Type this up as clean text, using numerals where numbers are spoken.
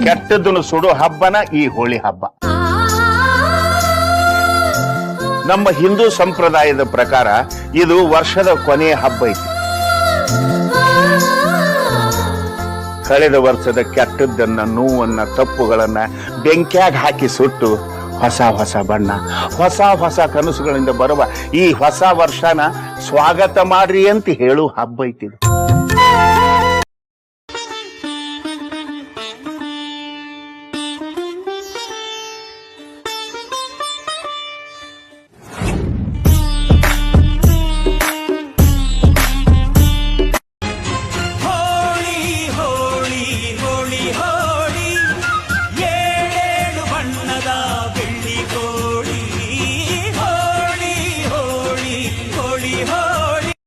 ಕೆಟ್ಟದನ್ನು ಸುಡೋ ಹಬ್ಬನ ಈ ಹೋಳಿ ಹಬ್ಬ. ನಮ್ಮ ಹಿಂದೂ ಸಂಪ್ರದಾಯದ ಪ್ರಕಾರ ಇದು ವರ್ಷದ ಕೊನೆಯ ಹಬ್ಬ ಐತಿ. ಕಳೆದ ವರ್ಷದ ಕೆಟ್ಟದ್ದನ್ನ, ನೋವನ್ನ, ತಪ್ಪುಗಳನ್ನ ಬೆಂಕಿಯಾಗ ಹಾಕಿ ಸುಟ್ಟು ಹೊಸ ಹೊಸ ಬಣ್ಣ, ಹೊಸ ಹೊಸ ಕನಸುಗಳಿಂದ ಬರುವ ಈ ಹೊಸ ವರ್ಷನ ಸ್ವಾಗತ ಮಾಡ್ರಿ ಅಂತ ಹೇಳು ಹಬ್ಬ ಐತಿ.